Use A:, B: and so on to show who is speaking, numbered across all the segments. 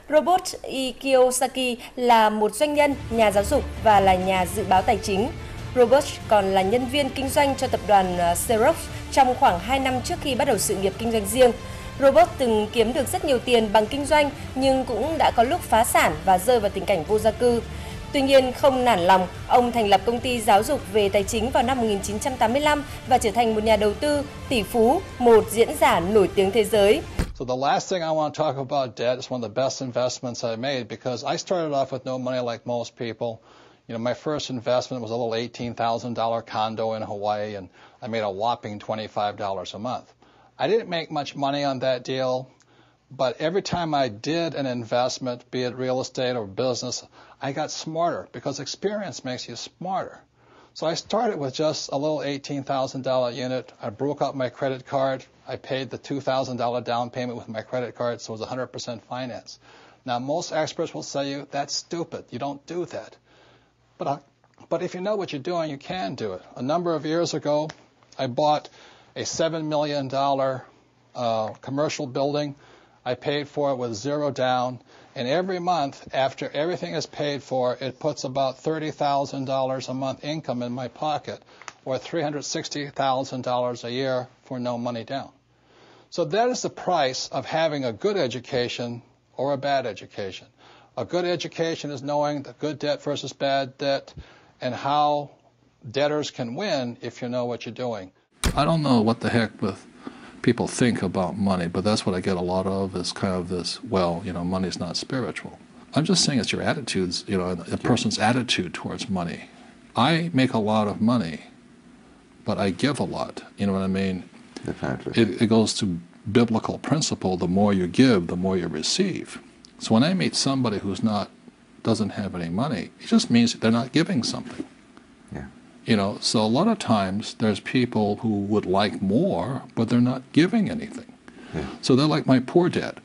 A: Robert Kiyosaki là một doanh nhân, nhà giáo dục và là nhà dự báo tài chính. Robert còn là nhân viên kinh doanh cho tập đoàn Xerox trong khoảng 2 năm trước khi bắt đầu sự nghiệp kinh doanh riêng. Robert từng kiếm được rất nhiều tiền bằng kinh doanh nhưng cũng đã có lúc phá sản và rơi vào tình cảnh vô gia cư. Tuy nhiên, không nản lòng, ông thành lập công ty giáo dục về tài chính vào năm 1985 và trở thành một nhà đầu tư, tỷ phú, một diễn giả nổi tiếng thế giới.
B: So the last thing I want to talk about debt is one of the best investments I made because I started off with no money like most people. You know, my first investment was a little $18,000 condo in Hawaii, and I made a whopping $25 a month. I didn't make much money on that deal, but every time I did an investment, be it real estate or business, I got smarter because experience makes you smarter. So I started with just a little $18,000 unit. I broke out my credit card. I paid the $2,000 down payment with my credit card, so it was 100% finance. Now, most experts will say you, that's stupid. You don't do that. But if you know what you're doing, you can do it. A number of years ago, I bought a $7 million commercial building. I paid for it with zero down. And every month, after everything is paid for, it puts about $30,000 a month income in my pocket, or $360,000 a year for no money down. So that is the price of having a good education or a bad education. A good education is knowing the good debt versus bad debt and how debtors can win if you know what you're doing.
C: I don't know what the heck with people think about money, but that's what I get a lot of is kind of this, well, you know, money's not spiritual. I'm just saying it's your attitudes, you know, a person's attitude towards money. I make a lot of money, but I give a lot. You know what I mean? It goes to biblical principle, the more you give, the more you receive. So when I meet somebody who's doesn't have any money, it just means they're not giving something.
D: Yeah.
C: You know, so a lot of times there's people who would like more, but they're not giving anything.
D: Yeah.
C: So they're like my poor dad.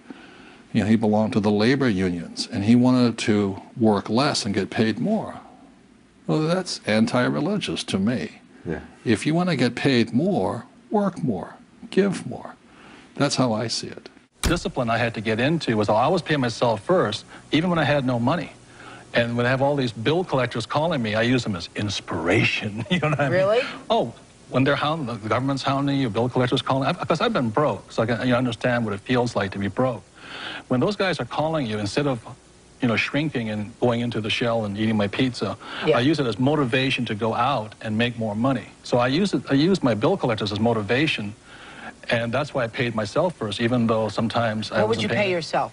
C: You know, he belonged to the labor unions, and he wanted to work less and get paid more. Well, that's anti-religious to me.
D: Yeah.
C: If you want to get paid more, work more, give more. That's how I see it.
E: Discipline I had to get into was I always pay myself first, even when I had no money. And when I have all these bill collectors calling me, I use them as inspiration. You know what I mean?
A: Really?
E: Oh, when they're hounding, the government's hounding you, bill collectors calling, because I've been broke, so I can understand what it feels like to be broke. When those guys are calling you, instead of shrinking and going into the shell and eating my pizza,
A: Yeah.
E: I use it as motivation to go out and make more money. So I use my bill collectors as motivation, and that's why I paid myself first, even though sometimes I wasn't
F: What would you
E: paying.
F: pay yourself?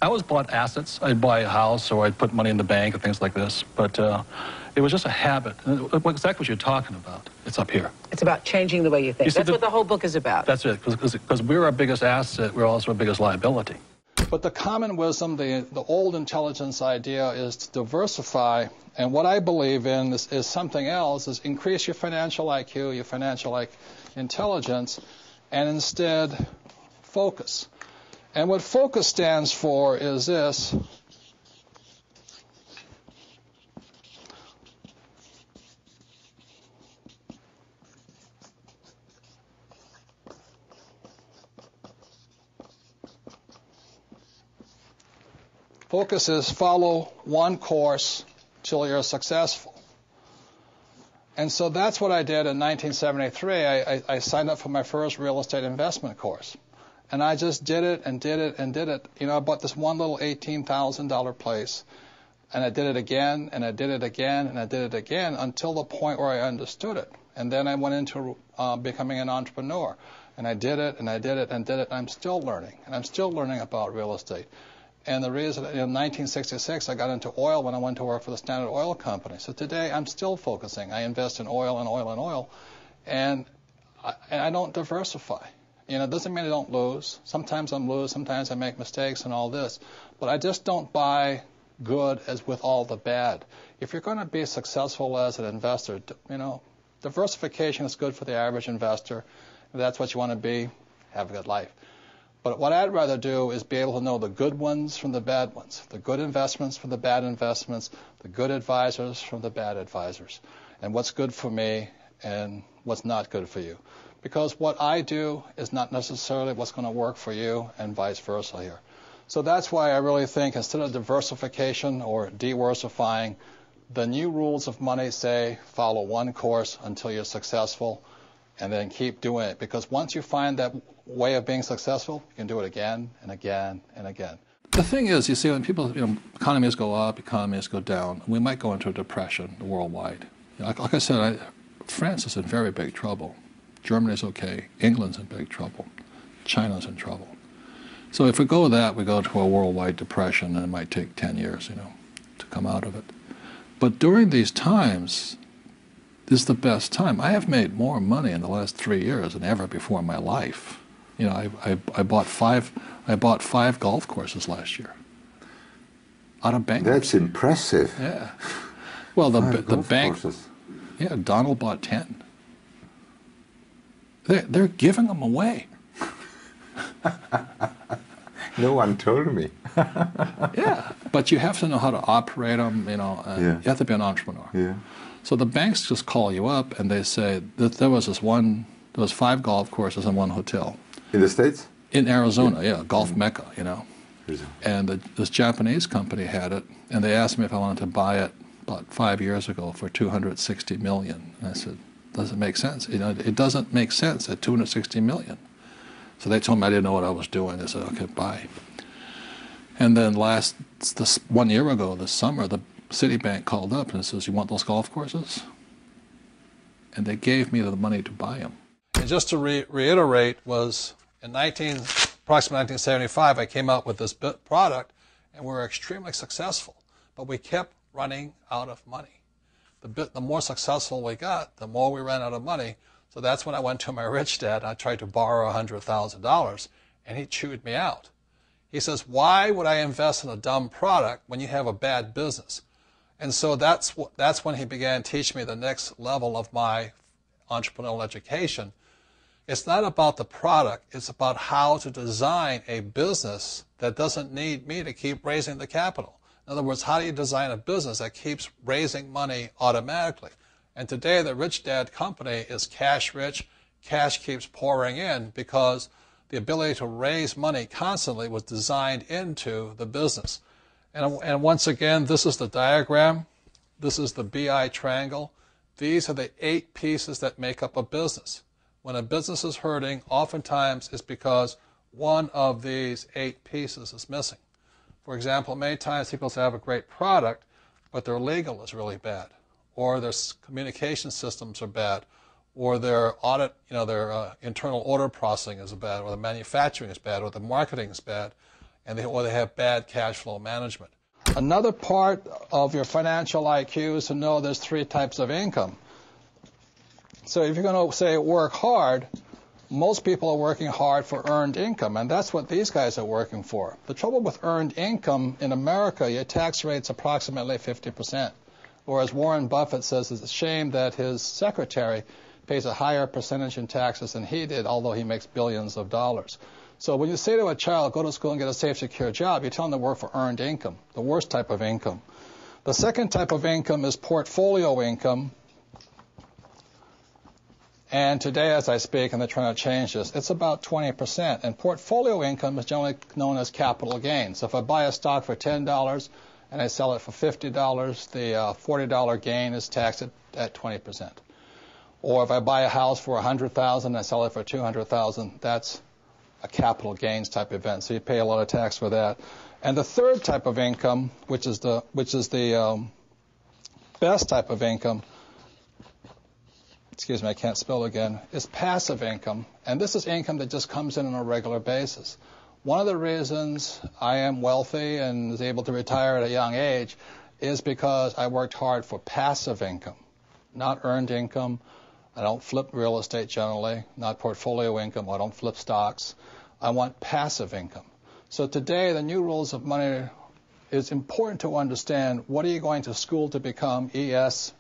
E: I always bought assets. I'd buy a house or I'd put money in the bank and things like this. But it was just a habit. Exactly what you're talking about. It's up here.
F: It's about changing the way you think.
E: You see,
F: That's what the whole book is about.
E: That's it. Because we're our biggest asset. We're also our biggest liability.
B: But the common wisdom, the old intelligence idea is to diversify. And what I believe in is something else, is increase your financial IQ, your financial intelligence, and instead focus. And what focus stands for is this. Focus is follow one course till you're successful. And so that's what I did in 1973. I signed up for my first real estate investment course. And I just did it and did it and did it. You know, I bought this one little $18,000 place. And I did it again, and I did it again, and I did it again until the point where I understood it. And then I went into becoming an entrepreneur. And I did it, and I did it, and did it. And I'm still learning. And I'm still learning about real estate. And the reason, in 1966, I got into oil when I went to work for the Standard Oil Company. So today, I'm still focusing. I invest in oil and oil and oil. And I don't diversify. You know, it doesn't mean I don't lose. Sometimes I'm lose, sometimes I make mistakes and all this. But I just don't buy good as with all the bad. If you're going to be successful as an investor, you know, diversification is good for the average investor. If that's what you want to be, have a good life. But what I'd rather do is be able to know the good ones from the bad ones, the good investments from the bad investments, the good advisors from the bad advisors, and what's good for me and what's not good for you. Because what I do is not necessarily what's going to work for you, and vice versa here. So that's why I really think instead of diversification or diversifying, the new rules of money say follow one course until you're successful and then keep doing it. Because once you find that way of being successful, you can do it again and again and again.
C: The thing is, you see, when people, economies go up, economies go down, we might go into a depression worldwide. Like I said, France is in very big trouble. Germany's okay. England's in big trouble. China's in trouble. So if we go that, we go to a worldwide depression, and it might take 10 years, to come out of it. But during these times, this is the best time. I have made more money in the last 3 years than ever before in my life. I bought five golf courses last year out of bankruptcy.
D: That's impressive.
C: Yeah. Well, the bank.
D: Courses.
C: Yeah, Donald bought 10. They're giving them away.
D: No one told me.
C: Yeah, but you have to know how to operate them.
D: Yeah.
C: You have to be an entrepreneur.
D: Yeah.
C: So the banks just call you up and they say that there was 5 golf courses and 1 hotel.
D: In the States?
C: In Arizona, yeah, Golf Mecca,
D: Arizona.
C: And this Japanese company had it, and they asked me if I wanted to buy it about 5 years ago for $260 million. And I said, does it make sense? It doesn't make sense at $260 million. So they told me I didn't know what I was doing. They said, okay, buy. And then 1 year ago, this summer, the Citibank called up and says, you want those golf courses? And they gave me the money to buy them.
B: And just to reiterate, was in approximately 1975, I came out with this product, and we were extremely successful. But we kept running out of money. The more successful we got, the more we ran out of money. So that's when I went to my rich dad, and I tried to borrow $100,000, and he chewed me out. He says, why would I invest in a dumb product when you have a bad business? And so that's when he began teaching me the next level of my entrepreneurial education. It's not about the product, it's about how to design a business that doesn't need me to keep raising the capital. In other words, how do you design a business that keeps raising money automatically? And today the Rich Dad company is cash rich, cash keeps pouring in because the ability to raise money constantly was designed into the business. And once again, this is the diagram. This is the BI triangle. These are the 8 pieces that make up a business. When a business is hurting, oftentimes it's because one of these 8 pieces is missing. For example, many times people say, I have a great product, but their legal is really bad, or their communication systems are bad, or their audit, their internal order processing is bad, or the manufacturing is bad, or the marketing is bad, or they have bad cash flow management. Another part of your financial IQ is to know there's 3 types of income. So if you're going to say work hard, most people are working hard for earned income, and that's what these guys are working for. The trouble with earned income in America, your tax rate's approximately 50%, whereas Warren Buffett says it's a shame that his secretary pays a higher percentage in taxes than he did, although he makes billions of dollars. So when you say to a child, go to school and get a safe, secure job, you tell them to work for earned income, the worst type of income. The second type of income is portfolio income. And today, as I speak, and they're trying to change this, it's about 20%. And portfolio income is generally known as capital gain. So if I buy a stock for $10 and I sell it for $50, the $40 gain is taxed at 20%. Or if I buy a house for $100,000 and I sell it for $200,000, that's a capital gains type event. So you pay a lot of tax for that. And the third type of income, which is the best type of income, excuse me, I can't spell again, is passive income. And this is income that just comes in on a regular basis. One of the reasons I am wealthy and is able to retire at a young age is because I worked hard for passive income, not earned income. I don't flip real estate generally, not portfolio income. I don't flip stocks. I want passive income. So today, the new rules of money, it's important to understand what are you going to school to become, ES,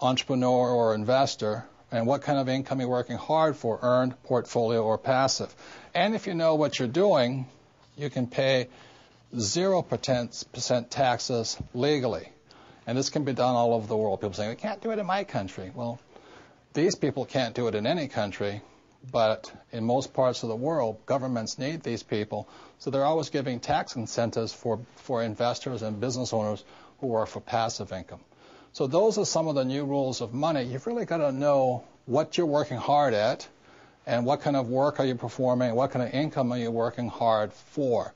B: entrepreneur or investor, and what kind of income you're working hard for, earned, portfolio, or passive. And if you know what you're doing, you can pay 0% taxes legally. And this can be done all over the world. People say, we can't do it in my country. Well, these people can't do it in any country, But in most parts of the world, governments need these people, so they're always giving tax incentives for investors and business owners who are for passive income. So those are some of the new rules of money. You've really got to know what you're working hard at and what kind of work are you performing, what kind of income are you working hard for.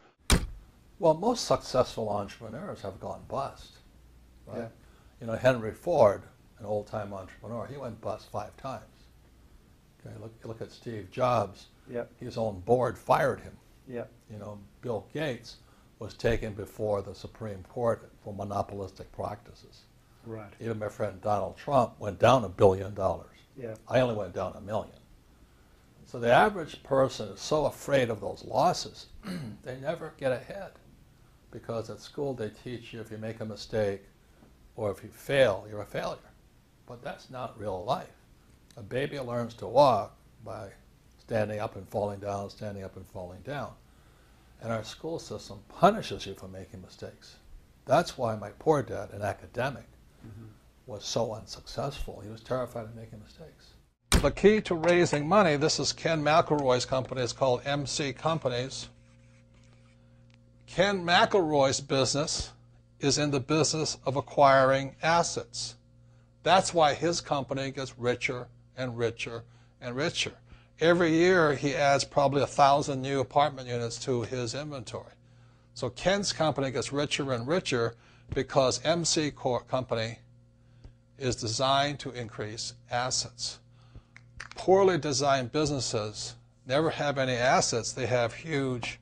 C: Well, most successful entrepreneurs have gone bust, right?
G: Yeah.
C: You know, Henry Ford, an old-time entrepreneur, he went bust 5 times. Okay, look at Steve Jobs.
G: Yep.
C: His own board fired him.
G: Yep.
C: You know, Bill Gates was taken before the Supreme Court for monopolistic practices.
G: Right.
C: Even my friend Donald Trump went down $1 billion.
G: Yeah.
C: I only went down $1 million. So the average person is so afraid of those losses, they never get ahead. Because at school they teach you if you make a mistake or if you fail, you're a failure. But that's not real life. A baby learns to walk by standing up and falling down, standing up and falling down. And our school system punishes you for making mistakes. That's why my poor dad, an academic, was so unsuccessful. He was terrified of making mistakes. The key to raising money, this is Ken McElroy's company, it's called MC Companies. Ken McElroy's business is in the business of acquiring assets. That's why his company gets richer and richer and richer. Every year he adds probably 1,000 new apartment units to his inventory. So Ken's company gets richer and richer because MC Company is designed to increase assets. Poorly designed businesses never have any assets. They have huge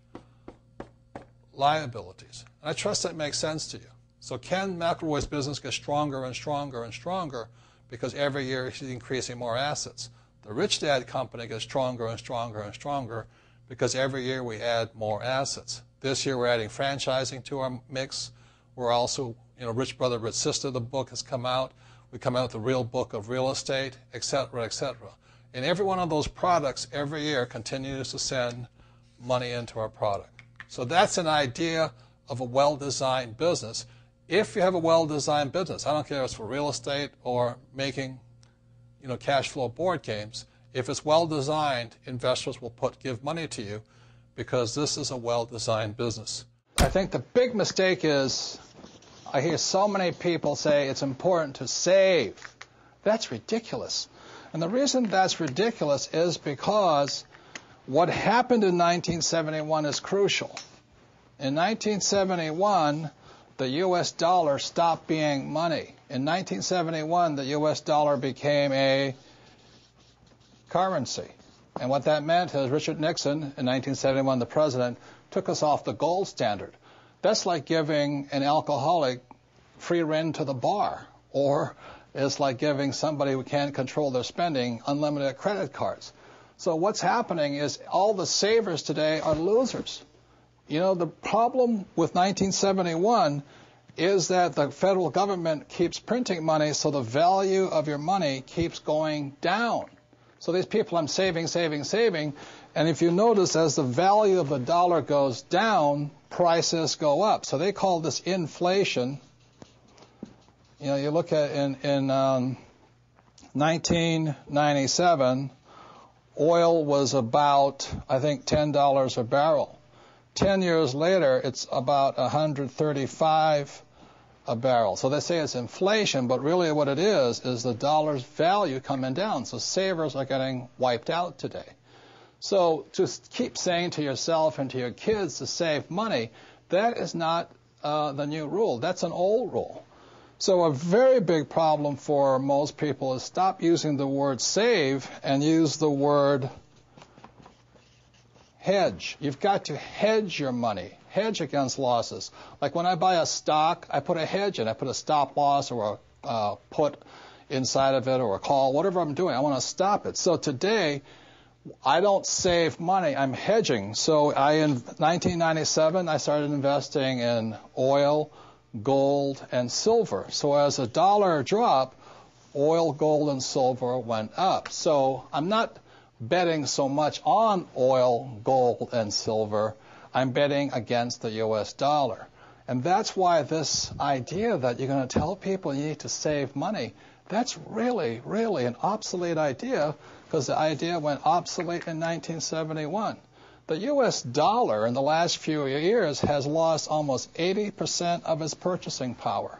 C: liabilities. And I trust that makes sense to you. So Ken McElroy's business gets stronger and stronger and stronger because every year he's increasing more assets. The Rich Dad company gets stronger and stronger and stronger because every year we add more assets. This year we're adding franchising to our mix. We're also, Rich Brother, Rich Sister, the book has come out. We come out with the Real Book of Real Estate, etc., etc. And every one of those products every year continues to send money into our product. So that's an idea of a well-designed business. If you have a well-designed business, I don't care if it's for real estate or making, cash flow board games. If it's well-designed, investors will give money to you because this is a well-designed business. I think the big mistake is I hear so many people say it's important to save. That's ridiculous. And the reason that's ridiculous is because what happened in 1971 is crucial. In 1971, the U.S. dollar stopped being money. In 1971, the U.S. dollar became a currency. And what that meant is Richard Nixon, in 1971, the president, took us off the gold standard. That's like giving an alcoholic free rein to the bar, or it's like giving somebody who can't control their spending unlimited credit cards. So what's happening is all the savers today are losers. The problem with 1971 is that the federal government keeps printing money, so the value of your money keeps going down. So these people, I'm saving, and if you notice, as the value of the dollar goes down, prices go up. So they call this inflation. You look at in 1997, oil was about, I think, $10 a barrel. 10 years later, it's about $135 a barrel. So they say it's inflation, but really what it is the dollar's value coming down. So savers are getting wiped out today. So just keep saying to yourself and to your kids to save money, that is not the new rule. That's an old rule. So a very big problem for most people is stop using the word save and use the word hedge. You've got to hedge your money, hedge against losses. Like when I buy a stock, I put a hedge in. I put a stop loss or a put inside of it or a call, whatever I'm doing. I want to stop it. So today, I don't save money. I'm hedging. So in 1997, I started investing in oil, gold, and silver. So as the dollar dropped, oil, gold, and silver went up. So I'm not betting so much on oil, gold, and silver. I'm betting against the U.S. dollar. And that's why this idea that you're going to tell people you need to save money, that's really, really an obsolete idea
B: because the idea went obsolete in 1971. The U.S. dollar in the last few years has lost almost 80% of its purchasing power.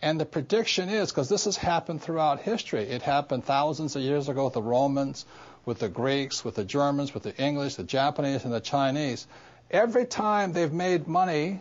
B: And the prediction is, because this has happened throughout history, it happened thousands of years ago with the Romans, with the Greeks, with the Germans, with the English, the Japanese, and the Chinese. Every time they've made money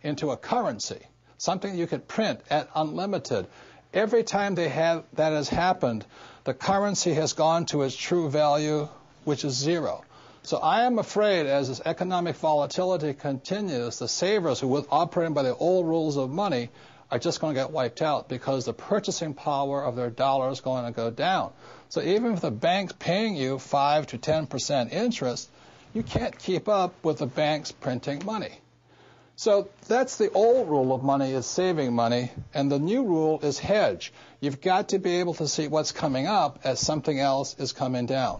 B: into a currency, something you could print at unlimited, every time that has happened, the currency has gone to its true value, which is zero. So I am afraid as this economic volatility continues, the savers who were operating by the old rules of money are just going to get wiped out because the purchasing power of their dollar is going to go down. So even if the bank's paying you 5 to 10% interest, you can't keep up with the banks printing money. So that's the old rule of money, is saving money, and the new rule is hedge. You've got to be able to see what's coming up as something else is coming down.